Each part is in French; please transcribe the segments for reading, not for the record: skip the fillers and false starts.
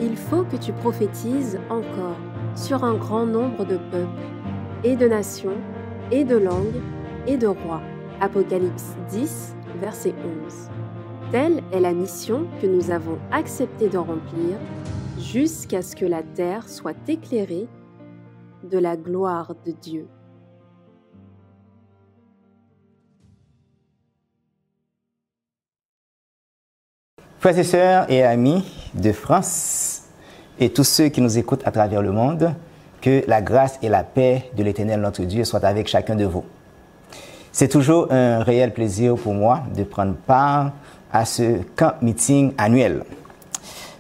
il faut que tu prophétises encore sur un grand nombre de peuples, et de nations, et de langues, et de rois. Apocalypse 10, verset 11. Telle est la mission que nous avons accepté de remplir jusqu'à ce que la terre soit éclairée de la gloire de Dieu. Frères et sœurs et amis de France et tous ceux qui nous écoutent à travers le monde, que la grâce et la paix de l'Éternel notre Dieu soient avec chacun de vous. C'est toujours un réel plaisir pour moi de prendre part à ce camp meeting annuel.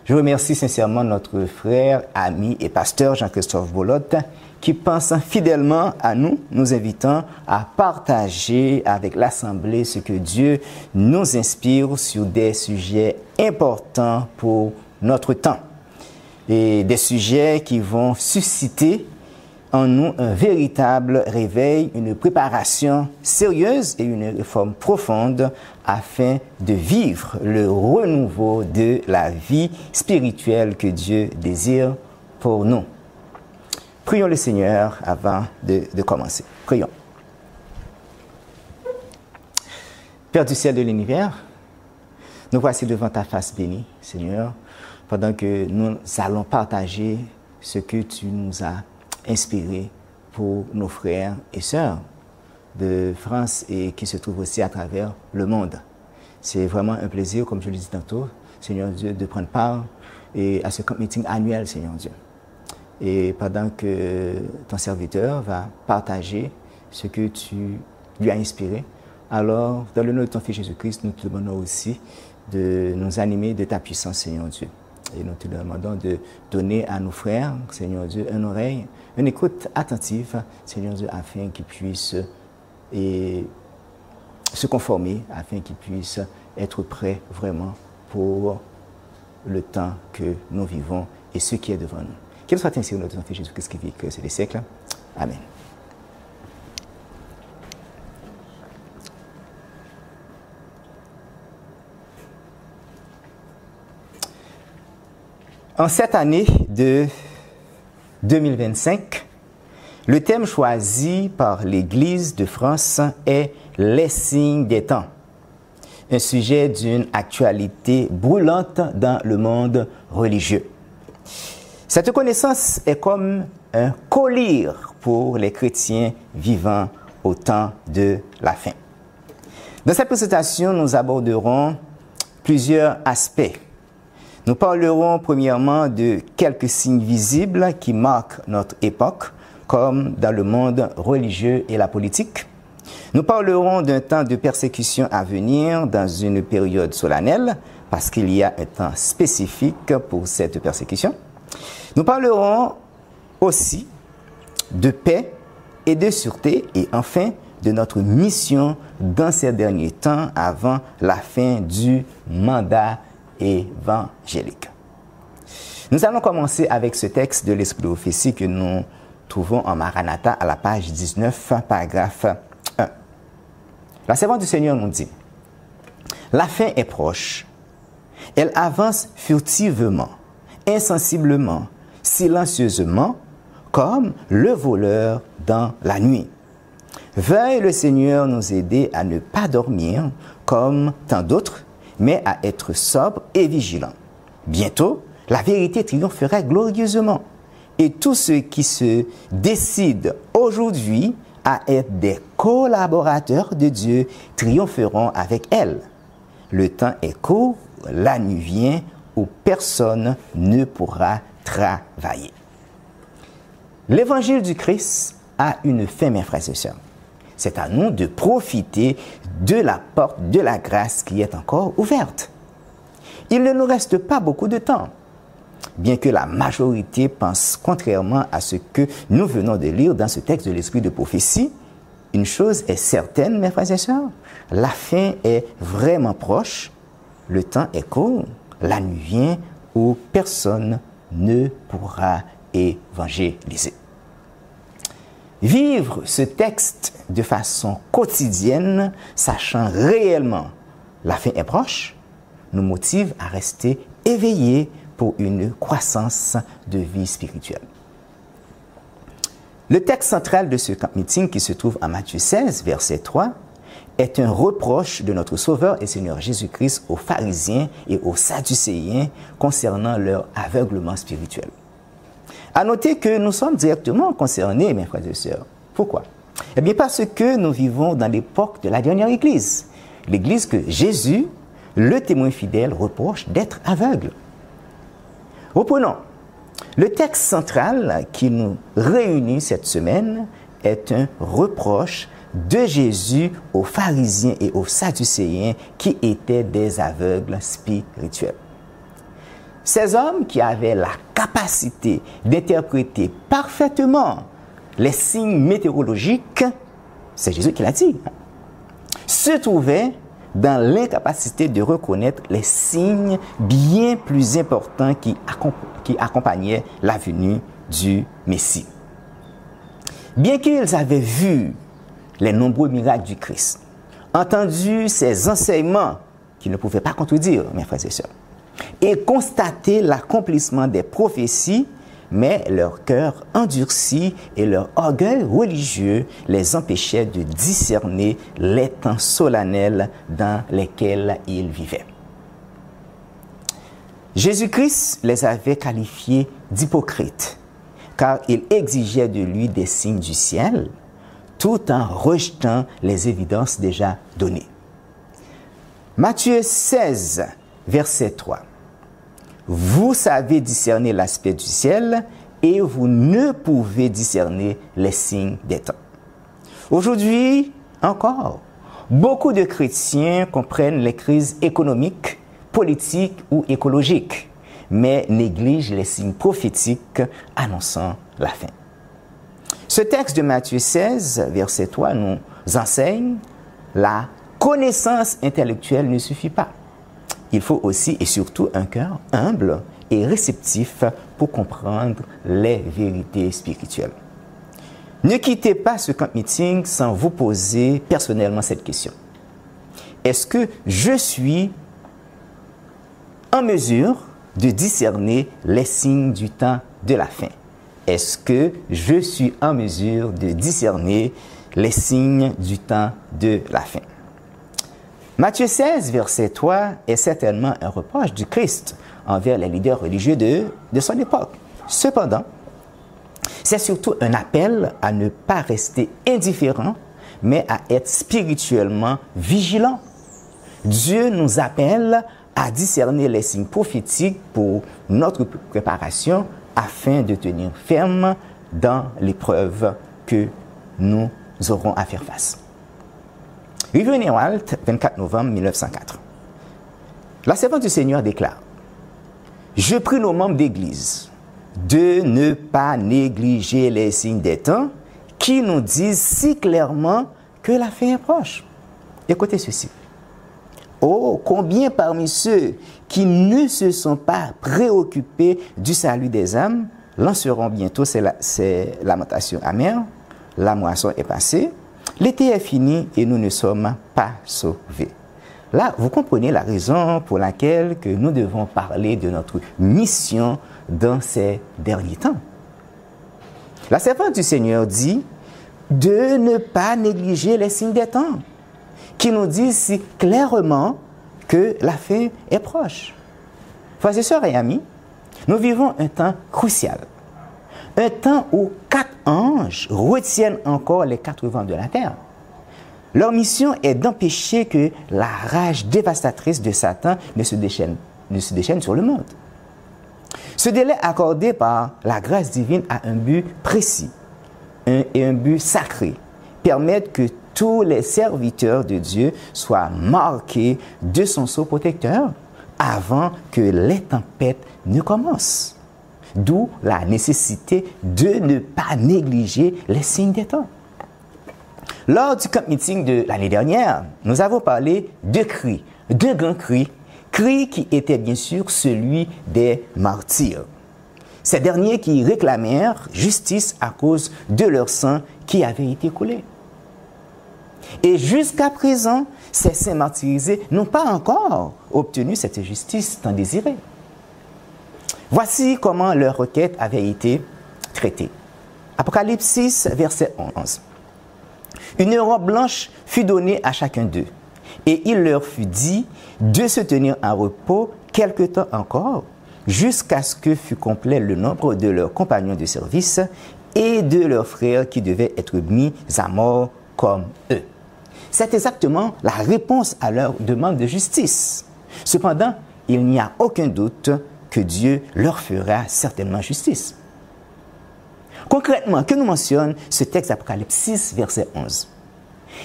Je remercie sincèrement notre frère, ami et pasteur Jean-Christophe Bolotte qui pense fidèlement à nous, nous invitant à partager avec l'Assemblée ce que Dieu nous inspire sur des sujets importants pour notre temps. Et des sujets qui vont susciter en nous un véritable réveil, une préparation sérieuse et une réforme profonde afin de vivre le renouveau de la vie spirituelle que Dieu désire pour nous. Prions le Seigneur avant de commencer. Prions. Père du ciel de l'univers, nous voici devant ta face bénie, Seigneur, pendant que nous allons partager ce que tu nous as inspiré pour nos frères et sœurs de France et qui se trouvent aussi à travers le monde. C'est vraiment un plaisir, comme je le dis tantôt, Seigneur Dieu, de prendre part à ce camp meeting annuel, Seigneur Dieu. Et pendant que ton serviteur va partager ce que tu lui as inspiré, alors, dans le nom de ton Fils Jésus-Christ, nous te demandons aussi de nous animer de ta puissance, Seigneur Dieu. Et nous te demandons de donner à nos frères, Seigneur Dieu, une oreille, une écoute attentive, Seigneur Dieu, afin qu'ils puissent se conformer, afin qu'ils puissent être prêts vraiment pour le temps que nous vivons et ce qui est devant nous. Qu'il soit ainsi au nom de ton Fils Jésus-Christ qui vit que c'est des siècles. Amen. En cette année de 2025, le thème choisi par l'Église de France est « Les signes des temps », un sujet d'une actualité brûlante dans le monde religieux. Cette connaissance est comme un collier pour les chrétiens vivant au temps de la fin. Dans cette présentation, nous aborderons plusieurs aspects. Nous parlerons premièrement de quelques signes visibles qui marquent notre époque, comme dans le monde religieux et la politique. Nous parlerons d'un temps de persécution à venir dans une période solennelle, parce qu'il y a un temps spécifique pour cette persécution. Nous parlerons aussi de paix et de sûreté et enfin de notre mission dans ces derniers temps avant la fin du mandat évangélique. Nous allons commencer avec ce texte de l'Esprit de prophétie que nous trouvons en Maranatha à la page 19, paragraphe 1. La servante du Seigneur nous dit: « La fin est proche. Elle avance furtivement, insensiblement, silencieusement, comme le voleur dans la nuit. Veuille le Seigneur nous aider à ne pas dormir comme tant d'autres, mais à être sobre et vigilant. Bientôt, la vérité triomphera glorieusement, et tous ceux qui se décident aujourd'hui à être des collaborateurs de Dieu triompheront avec elle. Le temps est court, la nuit vient où personne ne pourra travailler. » L'évangile du Christ a une fin, mes frères et sœurs. C'est à nous de profiter de la porte de la grâce qui est encore ouverte. Il ne nous reste pas beaucoup de temps. Bien que la majorité pense contrairement à ce que nous venons de lire dans ce texte de l'Esprit de prophétie, une chose est certaine, mes frères et sœurs, la fin est vraiment proche, le temps est court, la nuit vient où personne ne pourra évangéliser. Vivre ce texte de façon quotidienne, sachant réellement la fin est proche, nous motive à rester éveillés pour une croissance de vie spirituelle. Le texte central de ce camp meeting, qui se trouve en Matthieu 16, verset 3, est un reproche de notre Sauveur et Seigneur Jésus-Christ aux pharisiens et aux sadducéens concernant leur aveuglement spirituel. À noter que nous sommes directement concernés, mes frères et sœurs. Pourquoi? Eh bien, parce que nous vivons dans l'époque de la dernière Église. L'Église que Jésus, le témoin fidèle, reproche d'être aveugle. Reprenons. Le texte central qui nous réunit cette semaine est un reproche de Jésus aux pharisiens et aux sadducéens qui étaient des aveugles spirituels. Ces hommes qui avaient la capacité d'interpréter parfaitement les signes météorologiques, c'est Jésus qui l'a dit, se trouvaient dans l'incapacité de reconnaître les signes bien plus importants qui accompagnaient la venue du Messie. Bien qu'ils avaient vu les nombreux miracles du Christ, entendu ses enseignements qui ne pouvaient pas contredire, mes frères et sœurs, et constaté l'accomplissement des prophéties, mais leur cœur endurci et leur orgueil religieux les empêchaient de discerner les temps solennels dans lesquels ils vivaient. Jésus-Christ les avait qualifiés d'hypocrites, car il exigeait de lui des signes du ciel, tout en rejetant les évidences déjà données. Matthieu 16, verset 3. Vous savez discerner l'aspect du ciel et vous ne pouvez discerner les signes des temps. Aujourd'hui encore, beaucoup de chrétiens comprennent les crises économiques, politiques ou écologiques, mais négligent les signes prophétiques annonçant la fin. Ce texte de Matthieu 16, verset 3, nous enseigne la connaissance intellectuelle ne suffit pas. Il faut aussi et surtout un cœur humble et réceptif pour comprendre les vérités spirituelles. Ne quittez pas ce camp meeting sans vous poser personnellement cette question. Est-ce que je suis en mesure de discerner les signes du temps de la fin? Est-ce que je suis en mesure de discerner les signes du temps de la fin? Matthieu 16, verset 3, est certainement un reproche du Christ envers les leaders religieux de son époque. Cependant, c'est surtout un appel à ne pas rester indifférent, mais à être spirituellement vigilant. Dieu nous appelle à discerner les signes prophétiques pour notre préparation afin de tenir ferme dans l'épreuve que nous aurons à faire face. Revue Herald, 24 novembre 1904. La servante du Seigneur déclare: je prie nos membres d'Église de ne pas négliger les signes des temps qui nous disent si clairement que la fin est proche. Écoutez ceci. Oh, combien parmi ceux qui ne se sont pas préoccupés du salut des âmes lanceront bientôt ces lamentations amères, la moisson est passée, l'été est fini et nous ne sommes pas sauvés. Là, vous comprenez la raison pour laquelle que nous devons parler de notre mission dans ces derniers temps. La servante du Seigneur dit de ne pas négliger les signes des temps, qui nous disent si clairement que la fin est proche. Frères et sœurs et amis, nous vivons un temps crucial. Un temps où 4 anges retiennent encore les 4 vents de la terre. Leur mission est d'empêcher que la rage dévastatrice de Satan ne se déchaîne sur le monde. Ce délai accordé par la grâce divine a un but précis et un but sacré, permettre que tous les serviteurs de Dieu soient marqués de son sceau protecteur avant que les tempêtes ne commencent. D'où la nécessité de ne pas négliger les signes des temps. Lors du camp meeting de l'année dernière, nous avons parlé de cris, de grands cris, cris qui étaient bien sûr celui des martyrs. Ces derniers qui réclamèrent justice à cause de leur sang qui avait été coulé. Et jusqu'à présent, ces saints martyrisés n'ont pas encore obtenu cette justice tant désirée. Voici comment leur requête avait été traitée. Apocalypse 6, verset 11. Une robe blanche fut donnée à chacun d'eux, et il leur fut dit de se tenir en repos quelque temps encore, jusqu'à ce que fût complet le nombre de leurs compagnons de service et de leurs frères qui devaient être mis à mort comme eux. C'est exactement la réponse à leur demande de justice. Cependant, il n'y a aucun doute que Dieu leur fera certainement justice. Concrètement, que nous mentionne ce texte d'Apocalypse 6, verset 11?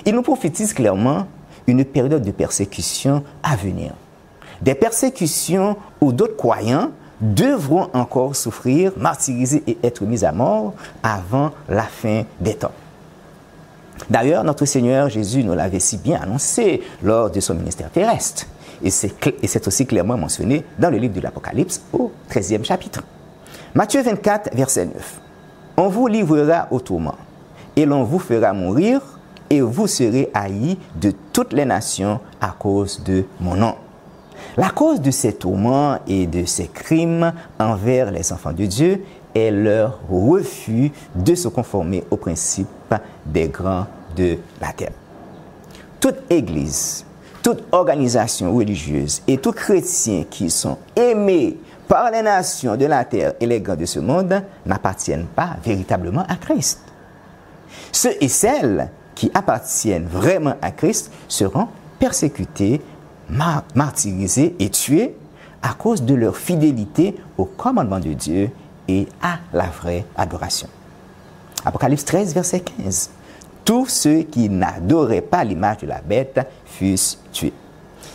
Il nous prophétise clairement une période de persécution à venir. Des persécutions où d'autres croyants devront encore souffrir, martyrisés et être mis à mort avant la fin des temps. D'ailleurs, notre Seigneur Jésus nous l'avait si bien annoncé lors de son ministère terrestre. Et c'est aussi clairement mentionné dans le livre de l'Apocalypse au 13e chapitre. Matthieu 24, verset 9. On vous livrera au tourment, et l'on vous fera mourir, et vous serez haïs de toutes les nations à cause de mon nom. La cause de ces tourments et de ces crimes envers les enfants de Dieu est leur refus de se conformer aux principes des grands de la terre. Toute église, toute organisation religieuse et tout chrétien qui sont aimés par les nations de la terre et les grands de ce monde n'appartiennent pas véritablement à Christ. Ceux et celles qui appartiennent vraiment à Christ seront persécutés, martyrisés et tués à cause de leur fidélité au commandement de Dieu et à la vraie adoration. Apocalypse 13, verset 15. Tous ceux qui n'adoraient pas l'image de la bête fussent tués.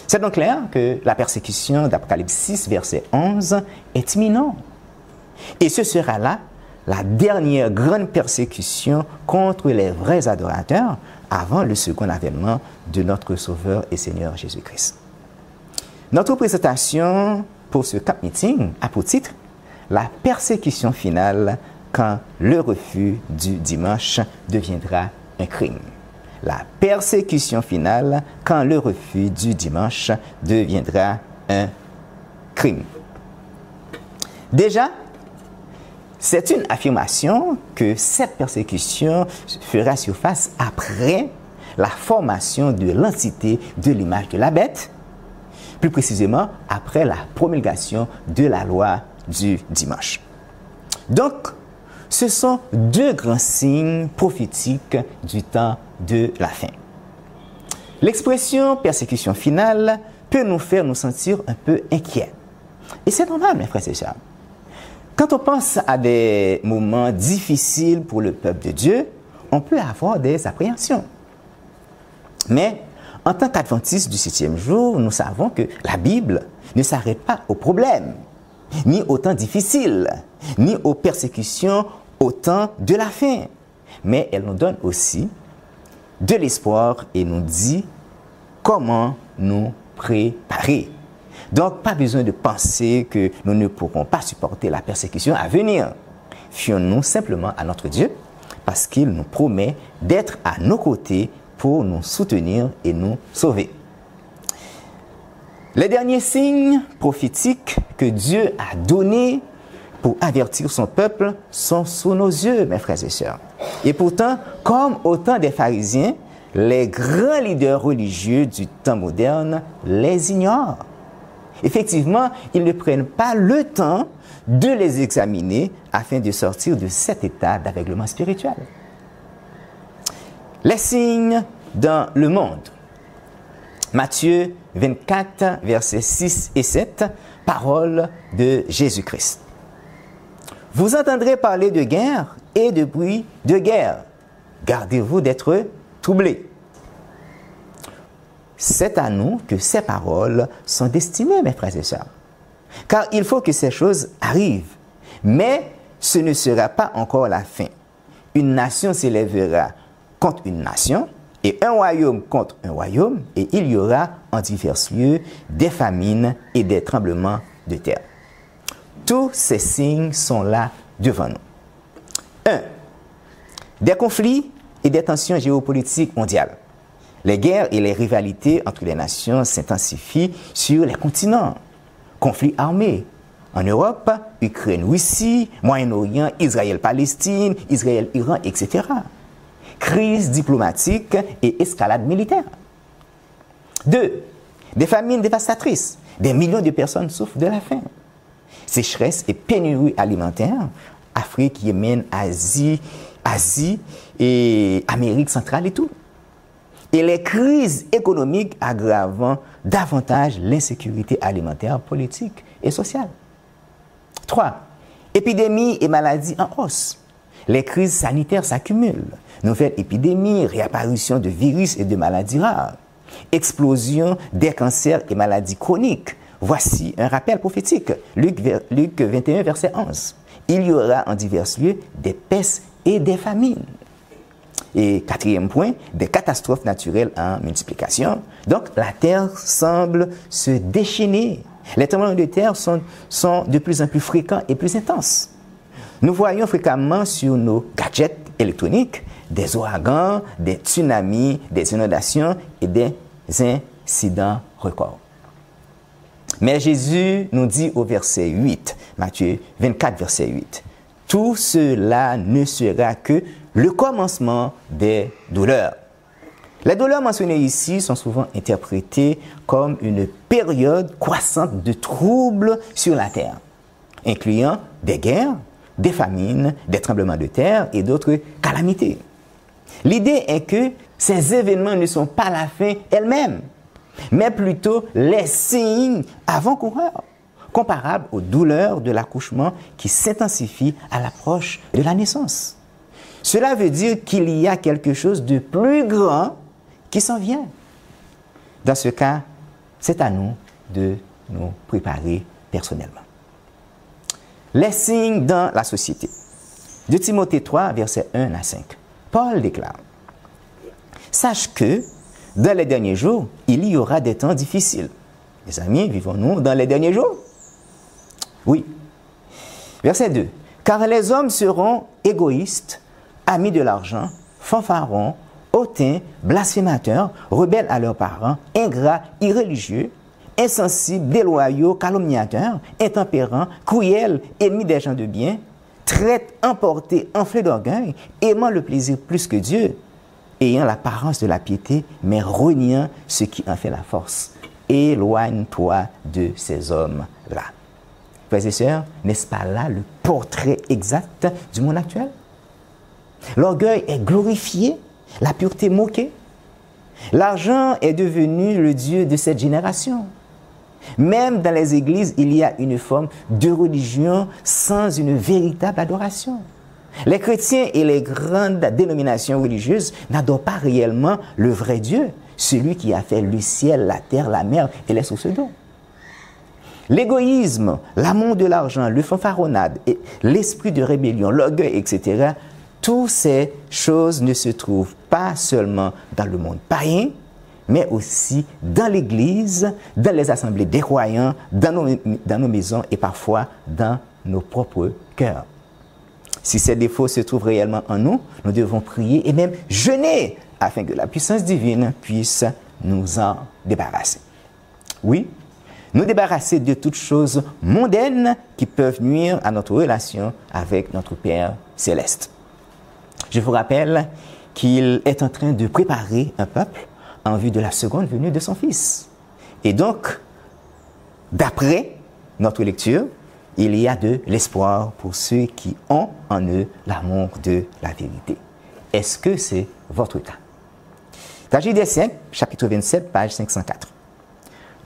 C'est donc clair que la persécution d'Apocalypse 6, verset 11 est imminente. Et ce sera là la dernière grande persécution contre les vrais adorateurs avant le second avènement de notre Sauveur et Seigneur Jésus-Christ. Notre présentation pour ce camp meeting a pour titre « La persécution finale quand le refus du dimanche deviendra un crime ». La persécution finale quand le refus du dimanche deviendra un crime. Déjà, c'est une affirmation que cette persécution fera surface après la formation de l'entité de l'image de la bête, plus précisément après la promulgation de la loi du dimanche. Donc, ce sont deux grands signes prophétiques du temps de la fin. L'expression persécution finale peut nous faire nous sentir un peu inquiets. Et c'est normal, mes frères et sœurs. Quand on pense à des moments difficiles pour le peuple de Dieu, on peut avoir des appréhensions. Mais en tant qu'adventistes du 7e jour, nous savons que la Bible ne s'arrête pas aux problèmes, ni aux temps difficiles, ni aux persécutions au temps de la fin. Mais elle nous donne aussi de l'espoir et nous dit comment nous préparer. Donc, pas besoin de penser que nous ne pourrons pas supporter la persécution à venir. Fions-nous simplement à notre Dieu parce qu'il nous promet d'être à nos côtés pour nous soutenir et nous sauver. Les derniers signes prophétiques que Dieu a donnés pour avertir son peuple sont sous nos yeux, mes frères et sœurs. Et pourtant, comme au temps des pharisiens, les grands leaders religieux du temps moderne les ignorent. Effectivement, ils ne prennent pas le temps de les examiner afin de sortir de cet état d'aveuglement spirituel. Les signes dans le monde. Matthieu 24, versets 6 et 7, parole de Jésus-Christ. Vous entendrez parler de guerre et de bruit de guerre. Gardez-vous d'être troublés. C'est à nous que ces paroles sont destinées, mes frères et sœurs. Car il faut que ces choses arrivent. Mais ce ne sera pas encore la fin. Une nation s'élèvera contre une nation, et un royaume contre un royaume, et il y aura en divers lieux des famines et des tremblements de terre. Tous ces signes sont là devant nous. 1. Des conflits et des tensions géopolitiques mondiales. Les guerres et les rivalités entre les nations s'intensifient sur les continents. Conflits armés, en Europe, Ukraine-Russie, Moyen-Orient, Israël-Palestine, Israël-Iran, etc. Crise diplomatique et escalade militaire. 2. Des famines dévastatrices. Des millions de personnes souffrent de la faim. Sécheresse et pénurie alimentaire. Afrique, Yémen, Asie et Amérique centrale et tout. Et les crises économiques aggravant davantage l'insécurité alimentaire, politique et sociale. 3. Épidémies et maladies en hausse. Les crises sanitaires s'accumulent. Nouvelles épidémies, réapparition de virus et de maladies rares. Explosion des cancers et maladies chroniques. Voici un rappel prophétique. Luc 21, verset 11. Il y aura en divers lieux des pestes et des famines. Et 4e point, des catastrophes naturelles en multiplication. Donc, la terre semble se déchaîner. Les tremblements de terre sont de plus en plus fréquents et plus intenses. Nous voyons fréquemment sur nos gadgets électroniques des ouragans, des tsunamis, des inondations et des incidents records. Mais Jésus nous dit au verset 8, Matthieu 24, verset 8, « Tout cela ne sera que le commencement des douleurs. » Les douleurs mentionnées ici sont souvent interprétées comme une période croissante de troubles sur la terre, incluant des guerres, des famines, des tremblements de terre et d'autres calamités. L'idée est que ces événements ne sont pas la fin elle-même, mais plutôt les signes avant-coureurs, comparables aux douleurs de l'accouchement qui s'intensifient à l'approche de la naissance. Cela veut dire qu'il y a quelque chose de plus grand qui s'en vient. Dans ce cas, c'est à nous de nous préparer personnellement. Les signes dans la société. De Timothée 3, versets 1 à 5. Paul déclare, « Sache que, dans les derniers jours, il y aura des temps difficiles. » Les amis, vivons-nous dans les derniers jours? Oui. Verset 2. « Car les hommes seront égoïstes, amis de l'argent, fanfarons, hautains, blasphémateurs, rebelles à leurs parents, ingrats, irréligieux, insensibles, déloyaux, calomniateurs, intempérants, cruels, ennemis des gens de bien, traites, emportés, enflés d'orgueil, aimant le plaisir plus que Dieu, ayant l'apparence de la piété, mais reniant ce qui en fait la force. Éloigne-toi de ces hommes-là. » Frères et sœurs, n'est-ce pas là le portrait exact du monde actuel? L'orgueil est glorifié, la pureté moquée. L'argent est devenu le Dieu de cette génération. Même dans les églises, il y a une forme de religion sans une véritable adoration. Les chrétiens et les grandes dénominations religieuses n'adorent pas réellement le vrai Dieu, celui qui a fait le ciel, la terre, la mer et les sources d'eau. L'égoïsme, l'amour de l'argent, le fanfaronnade, l'esprit de rébellion, l'orgueil, etc., toutes ces choses ne se trouvent pas seulement dans le monde païen, mais aussi dans l'Église, dans les assemblées des croyants, dans nos maisons et parfois dans nos propres cœurs. Si ces défauts se trouvent réellement en nous, nous devons prier et même jeûner afin que la puissance divine puisse nous en débarrasser. Oui, nous débarrasser de toutes choses mondaines qui peuvent nuire à notre relation avec notre Père céleste. Je vous rappelle qu'il est en train de préparer un peuple en vue de la seconde venue de son Fils. Et donc, d'après notre lecture, il y a de l'espoir pour ceux qui ont en eux l'amour de la vérité. Est-ce que c'est votre cas? Tragédie des siècles, chapitre 27, page 504.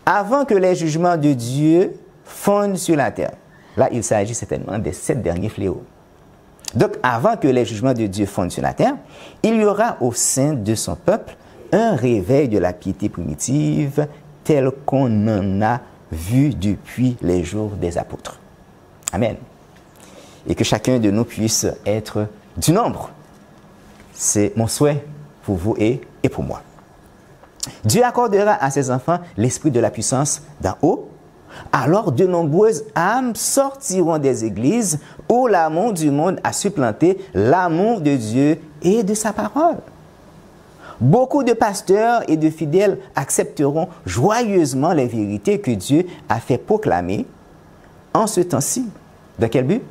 Avant que les jugements de Dieu fondent sur la terre. Là, il s'agit certainement des 7 derniers fléaux. Donc, avant que les jugements de Dieu fondent sur la terre, il y aura au sein de son peuple un réveil de la piété primitive tel qu'on en a vu depuis les jours des apôtres. Amen. Et que chacun de nous puisse être du nombre. C'est mon souhait pour vous et pour moi. Dieu accordera à ses enfants l'esprit de la puissance d'en haut. Alors de nombreuses âmes sortiront des églises où l'amour du monde a supplanté l'amour de Dieu et de sa parole. Beaucoup de pasteurs et de fidèles accepteront joyeusement les vérités que Dieu a fait proclamer en ce temps-ci. Dans quel but?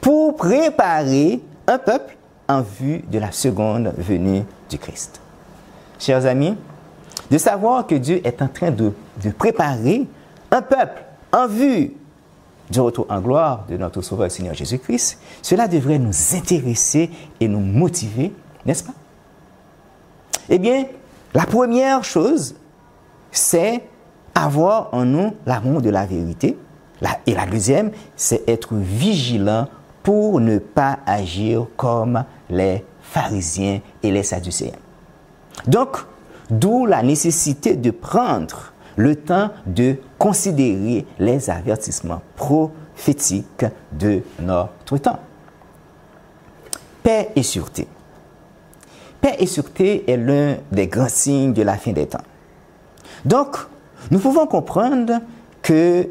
Pour préparer un peuple en vue de la seconde venue du Christ. Chers amis, de savoir que Dieu est en train de préparer un peuple en vue du retour en gloire de notre Sauveur Seigneur Jésus-Christ, cela devrait nous intéresser et nous motiver, n'est-ce pas? Eh bien, la première chose, c'est avoir en nous l'amour de la vérité. Et la deuxième, c'est être vigilant pour ne pas agir comme les pharisiens et les sadducéens. Donc, d'où la nécessité de prendre le temps de considérer les avertissements prophétiques de notre temps. Paix et sûreté. Paix et sûreté est l'un des grands signes de la fin des temps. Donc, nous pouvons comprendre que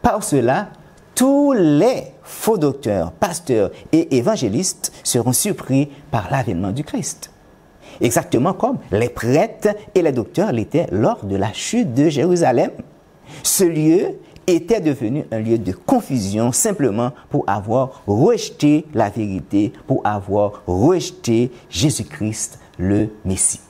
par cela, tous les faux docteurs, pasteurs et évangélistes seront surpris par l'avènement du Christ. Exactement comme les prêtres et les docteurs l'étaient lors de la chute de Jérusalem. Ce lieu était devenu un lieu de confusion simplement pour avoir rejeté la vérité, pour avoir rejeté Jésus-Christ, le Messie.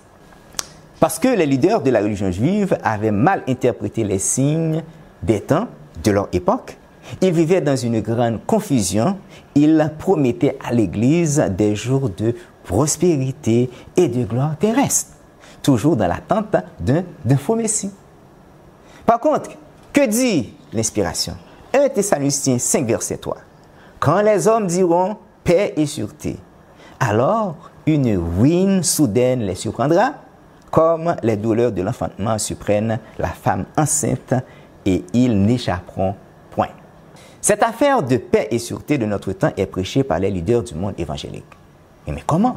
Parce que les leaders de la religion juive avaient mal interprété les signes des temps de leur époque, ils vivaient dans une grande confusion. Ils promettaient à l'Église des jours de prospérité et de gloire terrestre, toujours dans l'attente d'un faux Messie. Par contre, que dit l'inspiration? 1 Thessaloniciens 5, verset 3. Quand les hommes diront paix et sûreté, alors une ruine soudaine les surprendra, comme les douleurs de l'enfantement surprennent la femme enceinte, et ils n'échapperont point. Cette affaire de paix et sûreté de notre temps est prêchée par les leaders du monde évangélique. Mais comment?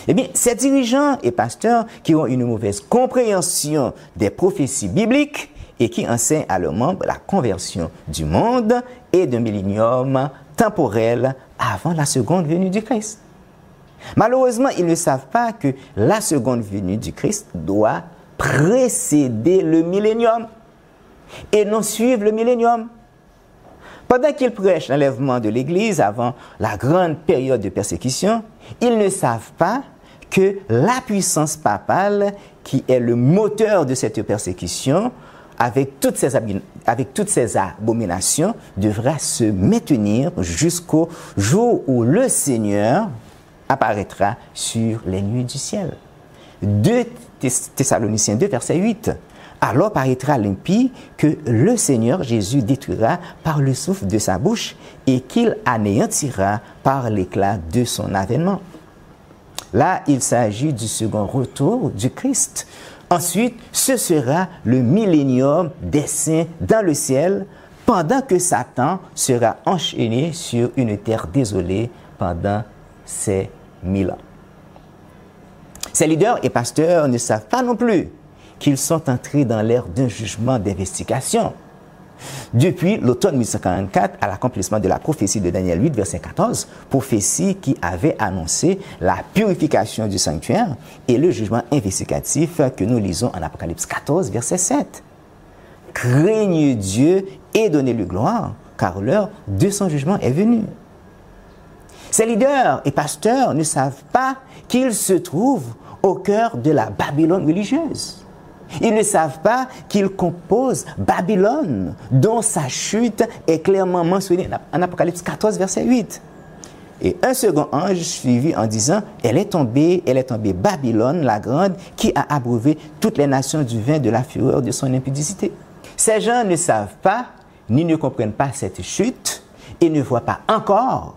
Eh bien, ces dirigeants et pasteurs qui ont une mauvaise compréhension des prophéties bibliques et qui enseignent à leurs membres la conversion du monde et d'un millénium temporel avant la seconde venue du Christ. Malheureusement, ils ne savent pas que la seconde venue du Christ doit précéder le millénium et non suivre le millénium. Pendant qu'ils prêchent l'enlèvement de l'Église avant la grande période de persécution, ils ne savent pas que la puissance papale, qui est le moteur de cette persécution, avec toutes ces abominations, devra se maintenir jusqu'au jour où le Seigneur apparaîtra sur les nuées du ciel. 2 Thessaloniciens 2, verset 8. Alors paraîtra l'impie que le Seigneur Jésus détruira par le souffle de sa bouche et qu'il anéantira par l'éclat de son avènement. Là, il s'agit du second retour du Christ. Ensuite, ce sera le millénium des saints dans le ciel, pendant que Satan sera enchaîné sur une terre désolée pendant ces 1000 ans. Ces leaders et pasteurs ne savent pas non plus qu'ils sont entrés dans l'ère d'un jugement d'investigation. Depuis l'automne 1844, à l'accomplissement de la prophétie de Daniel 8, verset 14, prophétie qui avait annoncé la purification du sanctuaire et le jugement investigatif que nous lisons en Apocalypse 14, verset 7. Craignez Dieu et donnez-lui gloire, car l'heure de son jugement est venue. Ces leaders et pasteurs ne savent pas qu'ils se trouvent au cœur de la Babylone religieuse. Ils ne savent pas qu'ils composent Babylone, dont sa chute est clairement mentionnée en Apocalypse 14, verset 8. Et un second ange suivit en disant, elle est tombée, Babylone, la grande, qui a abreuvé toutes les nations du vin de la fureur de son impudicité. Ces gens ne savent pas, ni ne comprennent pas cette chute, et ne voient pas encore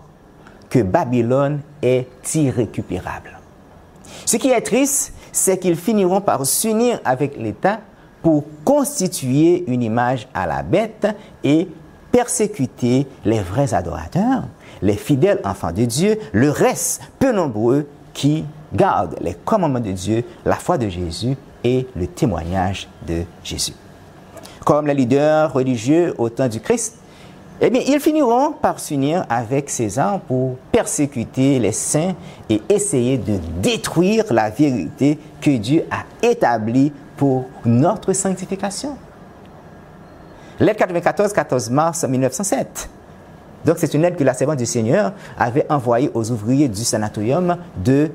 que Babylone est irrécupérable. Ce qui est triste, c'est qu'ils finiront par s'unir avec l'État pour constituer une image à la bête et persécuter les vrais adorateurs, les fidèles enfants de Dieu, le reste peu nombreux qui gardent les commandements de Dieu, la foi de Jésus et le témoignage de Jésus. Comme les leaders religieux au temps du Christ, eh bien, ils finiront par s'unir avec César pour persécuter les saints et essayer de détruire la vérité que Dieu a établie pour notre sanctification. Lettre 94, 14 mars 1907. Donc, c'est une lettre que la servante du Seigneur avait envoyée aux ouvriers du sanatorium de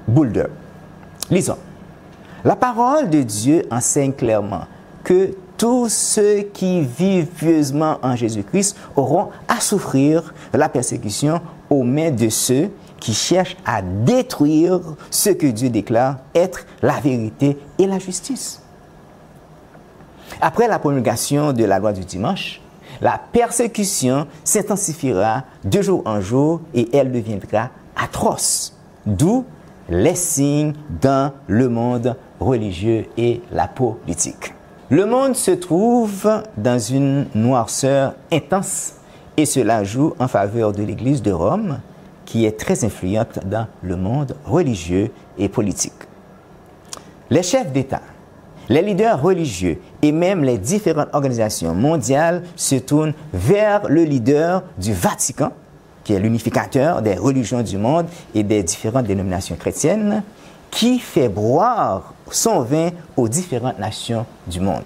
Boulder. Lisons. La parole de Dieu enseigne clairement que tous ceux qui vivent pieusement en Jésus-Christ auront à souffrir la persécution aux mains de ceux qui cherchent à détruire ce que Dieu déclare être la vérité et la justice. Après la promulgation de la loi du dimanche, la persécution s'intensifiera de jour en jour et elle deviendra atroce. D'où les signes dans le monde religieux et la politique. Le monde se trouve dans une noirceur intense et cela joue en faveur de l'Église de Rome qui est très influente dans le monde religieux et politique. Les chefs d'État, les leaders religieux et même les différentes organisations mondiales se tournent vers le leader du Vatican, qui est l'unificateur des religions du monde et des différentes dénominations chrétiennes, qui fait boire son vin aux différentes nations du monde.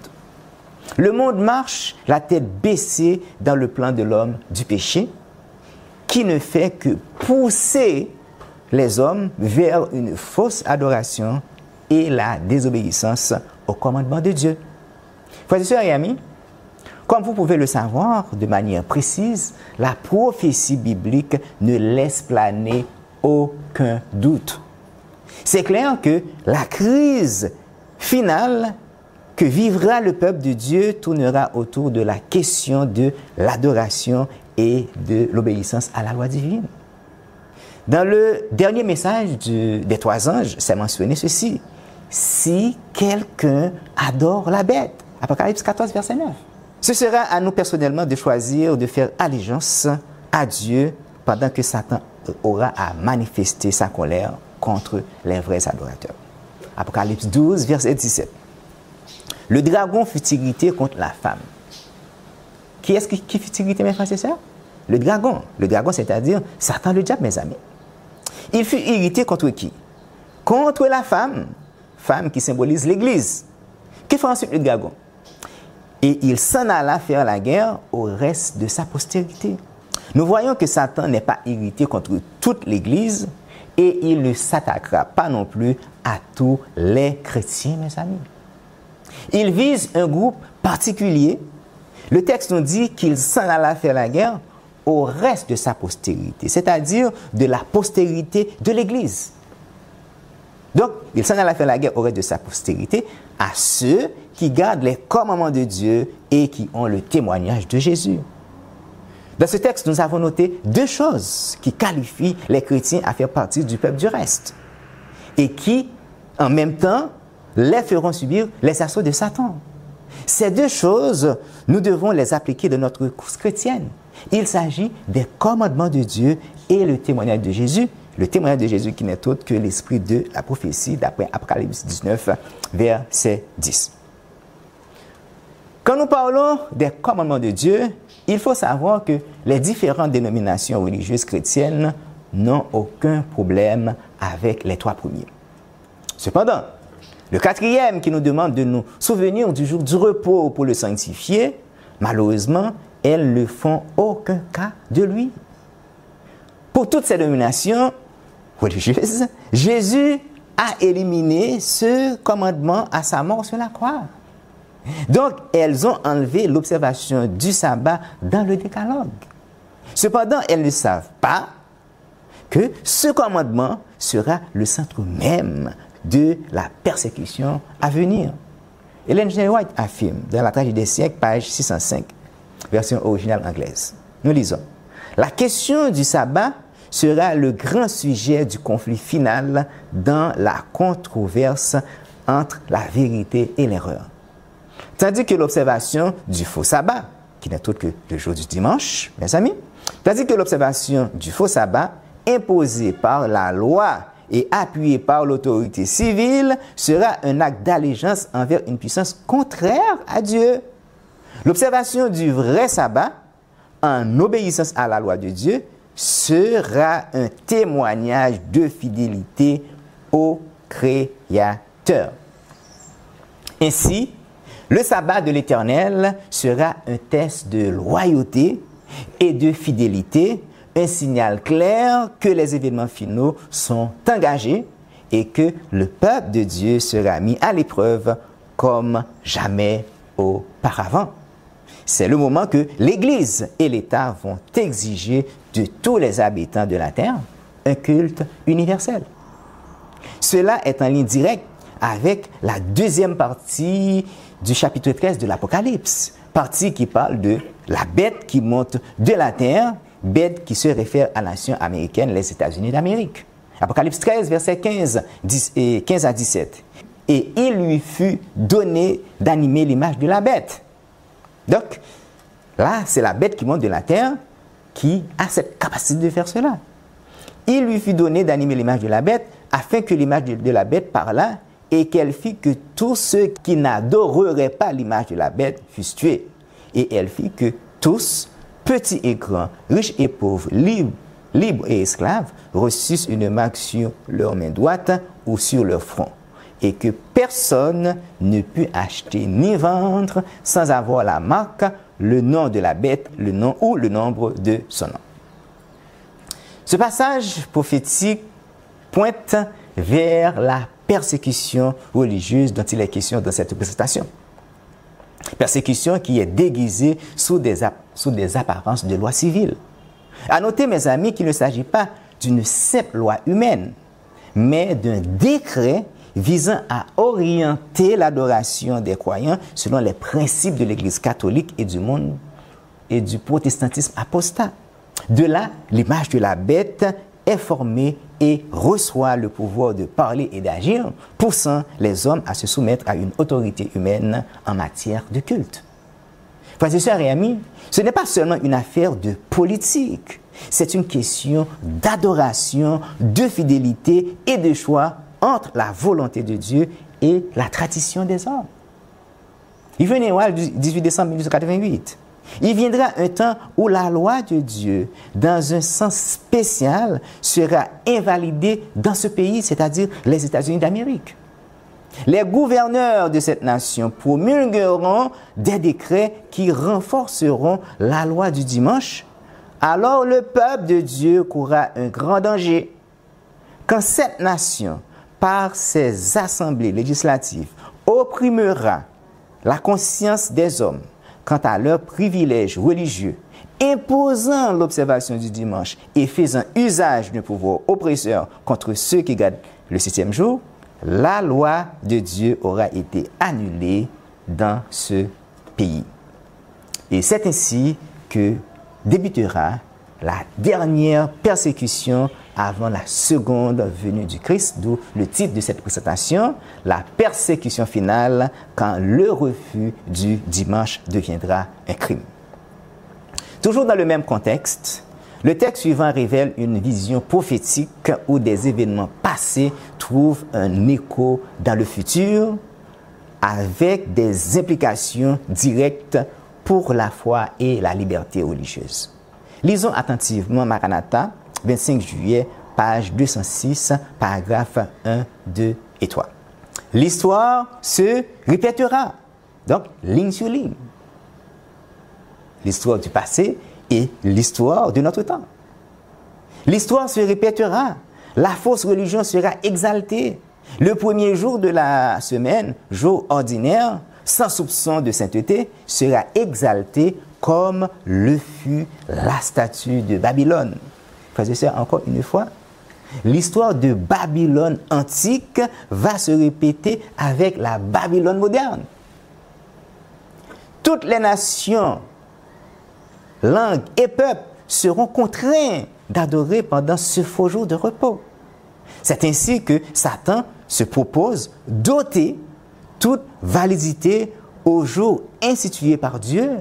Le monde marche la tête baissée dans le plan de l'homme du péché, qui ne fait que pousser les hommes vers une fausse adoration et la désobéissance au commandement de Dieu. Frères et sœurs et amis, comme vous pouvez le savoir de manière précise, la prophétie biblique ne laisse planer aucun doute. C'est clair que la crise finale que vivra le peuple de Dieu tournera autour de la question de l'adoration et de l'obéissance à la loi divine. Dans le dernier message des trois anges, c'est mentionné ceci. Si quelqu'un adore la bête, Apocalypse 14, verset 9. Ce sera à nous personnellement de choisir de faire allégeance à Dieu pendant que Satan aura à manifester sa colère contre les vrais adorateurs. Apocalypse 12, verset 17. Le dragon fut irrité contre la femme. Qui est-ce qui fut irrité, mes frères et sœurs? Le dragon. Le dragon, c'est-à-dire Satan, le diable, mes amis. Il fut irrité contre qui? Contre la femme. Femme qui symbolise l'Église. Que fait ensuite le dragon? Et il s'en alla faire la guerre au reste de sa postérité. Nous voyons que Satan n'est pas irrité contre toute l'Église et il ne s'attaquera pas non plus à tous les chrétiens, mes amis. Il vise un groupe particulier. Le texte nous dit qu'il s'en alla faire la guerre au reste de sa postérité, c'est-à-dire de la postérité de l'Église. Donc, il s'en alla faire la guerre au reste de sa postérité à ceux qui gardent les commandements de Dieu et qui ont le témoignage de Jésus. Dans ce texte, nous avons noté deux choses qui qualifient les chrétiens à faire partie du peuple du reste et qui, en même temps, les feront subir les assauts de Satan. Ces deux choses, nous devons les appliquer dans notre course chrétienne. Il s'agit des commandements de Dieu et le témoignage de Jésus. Le témoignage de Jésus qui n'est autre que l'esprit de la prophétie d'après Apocalypse 19, verset 10. Quand nous parlons des commandements de Dieu, il faut savoir que les différentes dénominations religieuses chrétiennes n'ont aucun problème avec les trois premiers. Cependant, le quatrième qui nous demande de nous souvenir du jour du repos pour le sanctifier, malheureusement, elles ne font aucun cas de lui. Pour toutes ces dénominations religieuses, Jésus a éliminé ce commandement à sa mort sur la croix. Donc, elles ont enlevé l'observation du sabbat dans le décalogue. Cependant, elles ne savent pas que ce commandement sera le centre même de la persécution à venir. Ellen G. White affirme dans La tragédie des siècles, page 605, version originale anglaise. Nous lisons. La question du sabbat sera le grand sujet du conflit final dans la controverse entre la vérité et l'erreur. Tandis que l'observation du faux sabbat, qui n'est autre que le jour du dimanche, mes amis, tandis que l'observation du faux sabbat, imposée par la loi et appuyée par l'autorité civile, sera un acte d'allégeance envers une puissance contraire à Dieu. L'observation du vrai sabbat, en obéissance à la loi de Dieu, sera un témoignage de fidélité au Créateur. Ainsi, Le sabbat de l'Éternel sera un test de loyauté et de fidélité, un signal clair que les événements finaux sont engagés et que le peuple de Dieu sera mis à l'épreuve comme jamais auparavant. C'est le moment que l'Église et l'État vont exiger de tous les habitants de la terre un culte universel. Cela est en lien directe avec la deuxième partie du chapitre 13 de l'Apocalypse, partie qui parle de la bête qui monte de la terre, bête qui se réfère à la nation américaine, les États-Unis d'Amérique. Apocalypse 13, versets 15 à 17. Et il lui fut donné d'animer l'image de la bête. Donc, là, c'est la bête qui monte de la terre qui a cette capacité de faire cela. Il lui fut donné d'animer l'image de la bête afin que l'image de la bête parlât et qu'elle fit que tous ceux qui n'adoreraient pas l'image de la bête fussent tués. Et elle fit que tous, petits et grands, riches et pauvres, libres et esclaves, reçussent une marque sur leur main droite ou sur leur front, et que personne ne put acheter ni vendre sans avoir la marque, le nom de la bête, le nom ou le nombre de son nom. Ce passage prophétique pointe vers la persécution religieuse dont il est question dans cette présentation. Persécution qui est déguisée sous des apparences de loi civile. À noter, mes amis, qu'il ne s'agit pas d'une simple loi humaine, mais d'un décret visant à orienter l'adoration des croyants selon les principes de l'Église catholique et du monde et du protestantisme apostat. De là, l'image de la bête est formée et reçoit le pouvoir de parler et d'agir, poussant les hommes à se soumettre à une autorité humaine en matière de culte. Frères et sœurs et amis, ce n'est pas seulement une affaire de politique, c'est une question d'adoration, de fidélité et de choix entre la volonté de Dieu et la tradition des hommes. Il venait le 18 décembre 1888. Il viendra un temps où la loi de Dieu, dans un sens spécial, sera invalidée dans ce pays, c'est-à-dire les États-Unis d'Amérique. Les gouverneurs de cette nation promulgueront des décrets qui renforceront la loi du dimanche. Alors le peuple de Dieu courra un grand danger. Quand cette nation, par ses assemblées législatives, opprimera la conscience des hommes quant à leurs privilèges religieux, imposant l'observation du dimanche et faisant usage d'un pouvoir oppresseur contre ceux qui gardent le 7e jour, la loi de Dieu aura été annulée dans ce pays. Et c'est ainsi que débutera la dernière persécution avant la seconde venue du Christ, d'où le titre de cette présentation, la persécution finale quand le refus du dimanche deviendra un crime. Toujours dans le même contexte, le texte suivant révèle une vision prophétique où des événements passés trouvent un écho dans le futur avec des implications directes pour la foi et la liberté religieuse. Lisons attentivement Maranatha, 25 juillet, page 206, paragraphes 1, 2 et 3. L'histoire se répétera, donc ligne sur ligne. L'histoire du passé et l'histoire de notre temps. L'histoire se répétera, la fausse religion sera exaltée. Le premier jour de la semaine, jour ordinaire, sans soupçon de sainteté, sera exalté comme le fut la statue de Babylone. Frères et sœurs, encore une fois, l'histoire de Babylone antique va se répéter avec la Babylone moderne. Toutes les nations, langues et peuples seront contraints d'adorer pendant ce faux jour de repos. C'est ainsi que Satan se propose d'ôter toute validité au jour institué par Dieu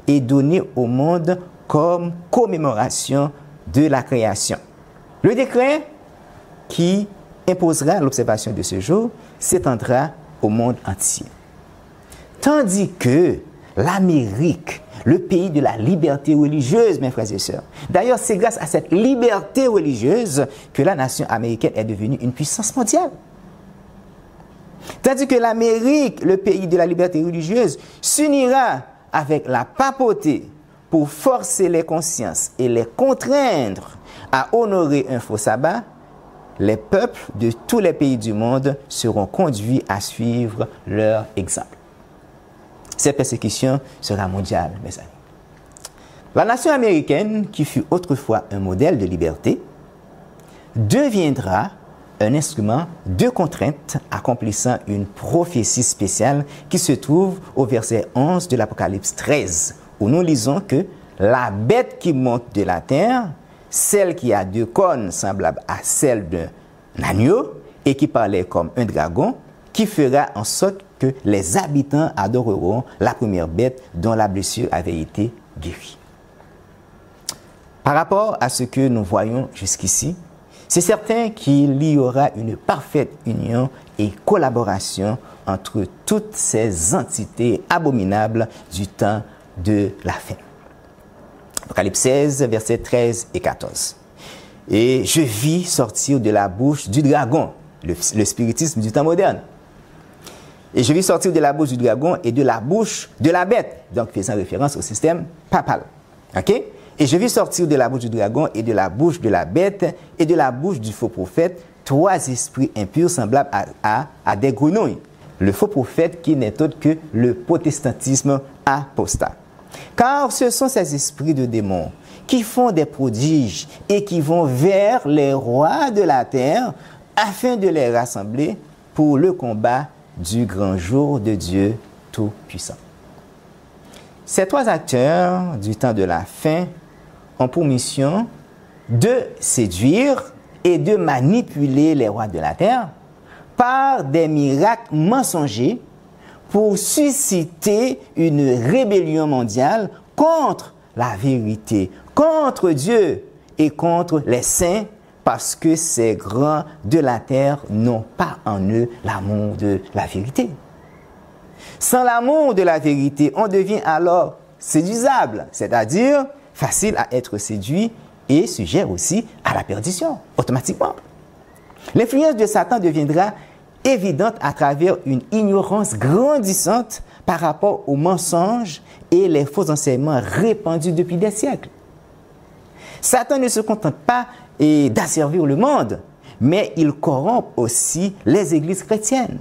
et donné au monde comme commémoration de la création. Le décret qui imposera l'observation de ce jour s'étendra au monde entier. Tandis que l'Amérique, le pays de la liberté religieuse, mes frères et sœurs. D'ailleurs, c'est grâce à cette liberté religieuse que la nation américaine est devenue une puissance mondiale. Tandis que l'Amérique, le pays de la liberté religieuse, s'unira avec la papauté pour forcer les consciences et les contraindre à honorer un faux sabbat, les peuples de tous les pays du monde seront conduits à suivre leur exemple. Cette persécution sera mondiale, mes amis. La nation américaine, qui fut autrefois un modèle de liberté, deviendra un instrument de contrainte accomplissant une prophétie spéciale qui se trouve au verset 11 de l'Apocalypse 13, où nous lisons que la bête qui monte de la terre, celle qui a 2 cornes semblables à celles d'un agneau et qui parlait comme un dragon, qui fera en sorte que les habitants adoreront la première bête dont la blessure avait été guérie. Par rapport à ce que nous voyons jusqu'ici, c'est certain qu'il y aura une parfaite union et collaboration entre toutes ces entités abominables du temps de la fin. Apocalypse 16, versets 13 et 14. Et je vis sortir de la bouche du dragon, le spiritisme du temps moderne. Et je vis sortir de la bouche du dragon et de la bouche de la bête, donc faisant référence au système papal. Ok? Et je vis sortir de la bouche du dragon et de la bouche de la bête et de la bouche du faux prophète 3 esprits impurs semblables à des grenouilles. Le faux prophète qui n'est autre que le protestantisme apostat. Car ce sont ces esprits de démons qui font des prodiges et qui vont vers les rois de la terre afin de les rassembler pour le combat du grand jour de Dieu Tout-Puissant. Ces 3 acteurs du temps de la fin ont pour mission de séduire et de manipuler les rois de la terre par des miracles mensongers pour susciter une rébellion mondiale contre la vérité, contre Dieu et contre les saints, parce que ces grands de la terre n'ont pas en eux l'amour de la vérité. Sans l'amour de la vérité, on devient alors séduisable, c'est-à-dire facile à être séduit et sujet aussi à la perdition, automatiquement. L'influence de Satan deviendra évidente à travers une ignorance grandissante par rapport aux mensonges et les faux enseignements répandus depuis des siècles. Satan ne se contente pas d'asservir le monde, mais il corrompt aussi les églises chrétiennes.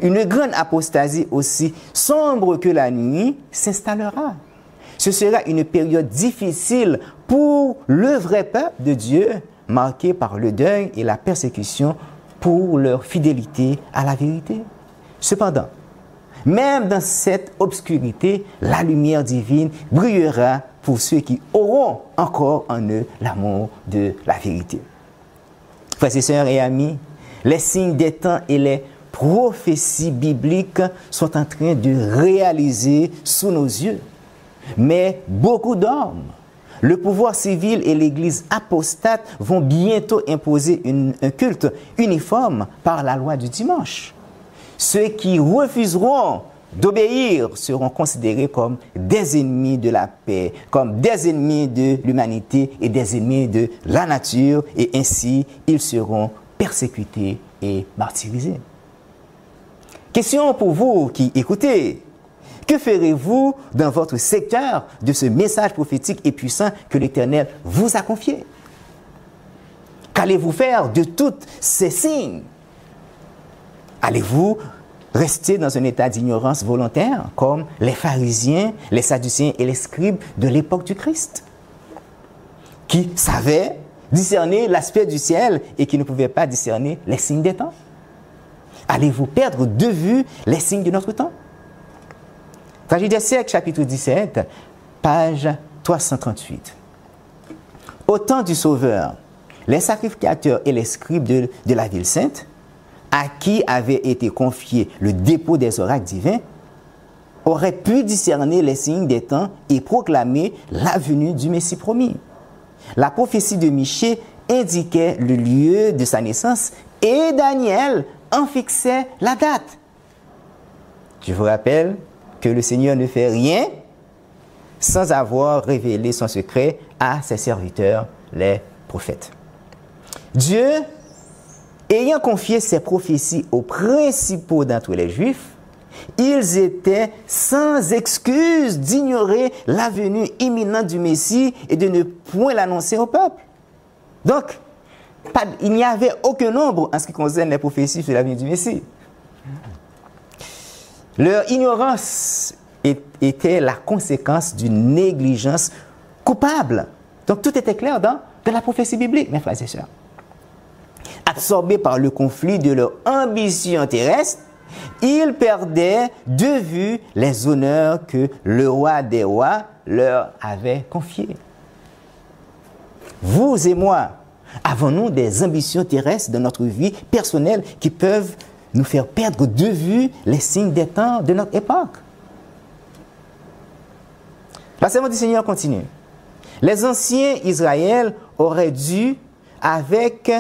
Une grande apostasie aussi sombre que la nuit s'installera. Ce sera une période difficile pour le vrai peuple de Dieu, marqué par le deuil et la persécution pour leur fidélité à la vérité. Cependant, même dans cette obscurité, la lumière divine brillera pour ceux qui auront encore en eux l'amour de la vérité. Frères et sœurs et amis, les signes des temps et les prophéties bibliques sont en train de réaliser sous nos yeux. Mais beaucoup dorment. Le pouvoir civil et l'Église apostate vont bientôt imposer un culte uniforme par la loi du dimanche. Ceux qui refuseront d'obéir seront considérés comme des ennemis de la paix, comme des ennemis de l'humanité et des ennemis de la nature, et ainsi ils seront persécutés et martyrisés. Question pour vous qui écoutez. Que ferez-vous dans votre secteur de ce message prophétique et puissant que l'Éternel vous a confié? Qu'allez-vous faire de tous ces signes? Allez-vous rester dans un état d'ignorance volontaire comme les pharisiens, les sadducéens et les scribes de l'époque du Christ, qui savaient discerner l'aspect du ciel et qui ne pouvaient pas discerner les signes des temps? Allez-vous perdre de vue les signes de notre temps? Tragédie des siècles, chapitre 17, page 338. Au temps du Sauveur, les sacrificateurs et les scribes de la ville sainte, à qui avait été confié le dépôt des oracles divins, auraient pu discerner les signes des temps et proclamer la venue du Messie promis. La prophétie de Michée indiquait le lieu de sa naissance et Daniel en fixait la date. Je vous rappelle que le Seigneur ne fait rien sans avoir révélé son secret à ses serviteurs, les prophètes. Dieu ayant confié ces prophéties aux principaux d'entre les Juifs, ils étaient sans excuse d'ignorer la venue imminente du Messie et de ne point l'annoncer au peuple. Donc, il n'y avait aucun nombre en ce qui concerne les prophéties sur la venue du Messie. Leur ignorance était la conséquence d'une négligence coupable. Donc, tout était clair dans la prophétie biblique, mes frères et sœurs. Absorbés par le conflit de leur ambition terrestre, ils perdaient de vue les honneurs que le roi des rois leur avait confiés. Vous et moi, avons-nous des ambitions terrestres dans notre vie personnelle qui peuvent nous faire perdre de vue les signes des temps de notre époque? La servante du Seigneur continue. Les anciens Israël auraient dû, avec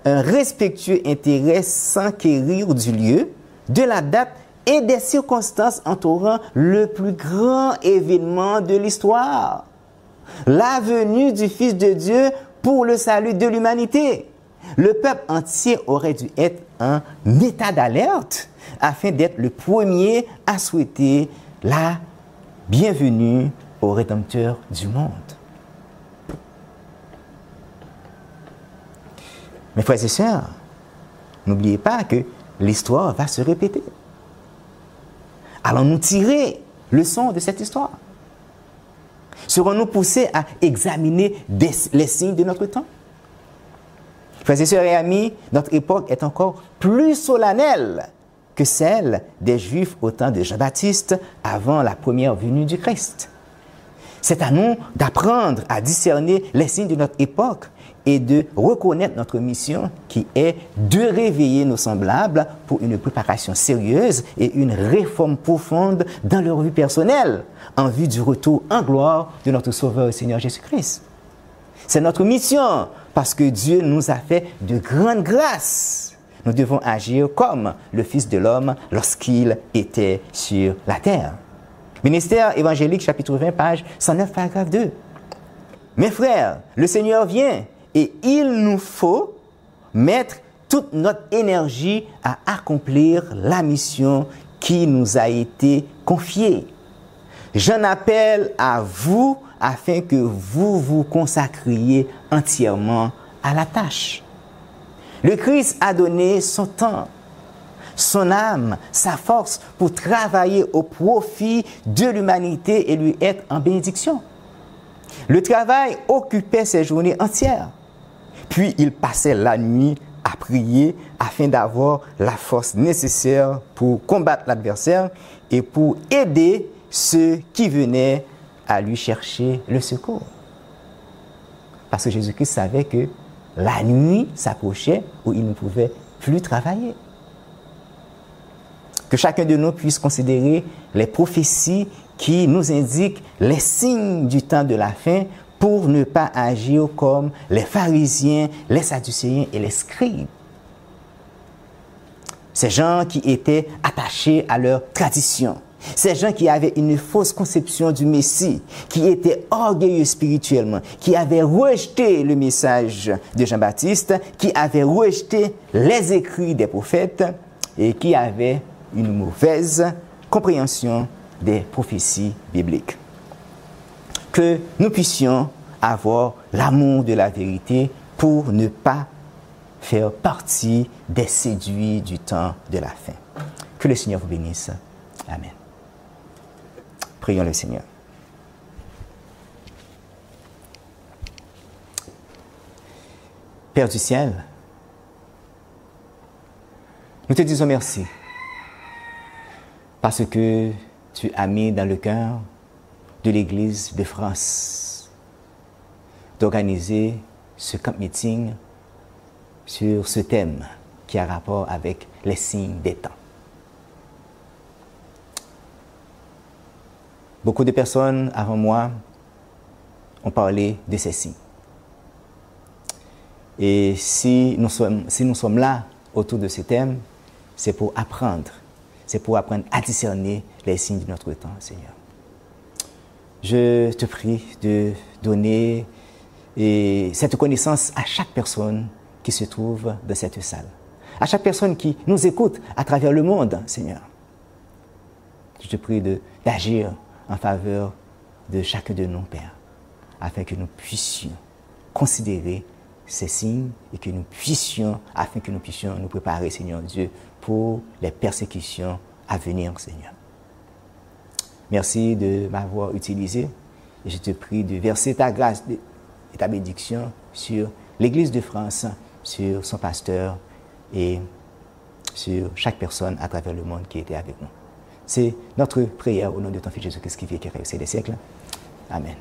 un respectueux intérêt, s'enquérir du lieu, de la date et des circonstances entourant le plus grand événement de l'histoire, la venue du Fils de Dieu pour le salut de l'humanité. Le peuple entier aurait dû être en état d'alerte afin d'être le premier à souhaiter la bienvenue au Rédempteur du monde. Mes frères et sœurs, n'oubliez pas que l'histoire va se répéter. Allons-nous tirer leçon de cette histoire? Serons-nous poussés à examiner les signes de notre temps? Frères et sœurs et amis, notre époque est encore plus solennelle que celle des Juifs au temps de Jean-Baptiste avant la première venue du Christ. C'est à nous d'apprendre à discerner les signes de notre époque et de reconnaître notre mission qui est de réveiller nos semblables pour une préparation sérieuse et une réforme profonde dans leur vie personnelle en vue du retour en gloire de notre Sauveur et Seigneur Jésus-Christ. C'est notre mission parce que Dieu nous a fait de grandes grâces. Nous devons agir comme le Fils de l'homme lorsqu'il était sur la terre. Ministère évangélique, chapitre 20, page 109, paragraphe 2. Mes frères, le Seigneur vient et il nous faut mettre toute notre énergie à accomplir la mission qui nous a été confiée. J'en appelle à vous afin que vous vous consacriez entièrement à la tâche. Le Christ a donné son temps, son âme, sa force pour travailler au profit de l'humanité et lui être en bénédiction. Le travail occupait ses journées entières. Puis il passait la nuit à prier afin d'avoir la force nécessaire pour combattre l'adversaire et pour aider ceux qui venaient à lui chercher le secours. Parce que Jésus-Christ savait que la nuit s'approchait où il ne pouvait plus travailler. Que chacun de nous puisse considérer les prophéties qui nous indiquent les signes du temps de la fin pour ne pas agir comme les pharisiens, les sadducéens et les scribes. Ces gens qui étaient attachés à leur tradition, ces gens qui avaient une fausse conception du Messie, qui étaient orgueilleux spirituellement, qui avaient rejeté le message de Jean-Baptiste, qui avaient rejeté les écrits des prophètes et qui avaient une mauvaise compréhension des prophéties bibliques. Que nous puissions avoir l'amour de la vérité pour ne pas faire partie des séduits du temps de la fin. Que le Seigneur vous bénisse. Amen. Prions le Seigneur. Père du ciel, nous te disons merci parce que tu as mis dans le cœur de l'Église de France d'organiser ce camp meeting sur ce thème qui a rapport avec les signes des temps. Beaucoup de personnes avant moi ont parlé de ces signes. Et si nous sommes là autour de ce thème, c'est pour apprendre. C'est pour apprendre à discerner les signes de notre temps, Seigneur. Je te prie de donner cette connaissance à chaque personne qui se trouve dans cette salle. à chaque personne qui nous écoute à travers le monde, Seigneur. Je te prie d'agir en faveur de chacun de nous, Père, afin que nous puissions considérer ces signes et que nous puissions nous préparer, Seigneur Dieu, pour les persécutions à venir, Seigneur. Merci de m'avoir utilisé et je te prie de verser ta grâce et ta bénédiction sur l'Église de France, sur son pasteur et sur chaque personne à travers le monde qui était avec nous. C'est notre prière au nom de ton Fils Jésus-Christ qui vit et qui règne au siècle des siècles. Amen.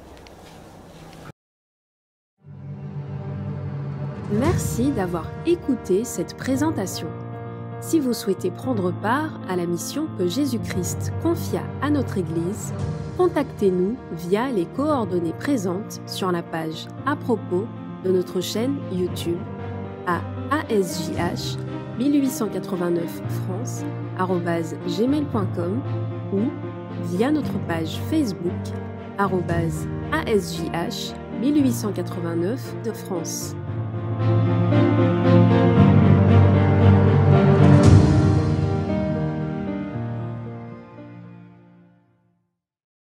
Merci d'avoir écouté cette présentation. Si vous souhaitez prendre part à la mission que Jésus-Christ confia à notre Église, contactez-nous via les coordonnées présentes sur la page à propos de notre chaîne YouTube à ASJH 1889 France@gmail.com ou via notre page Facebook @ASJH 1889 de France.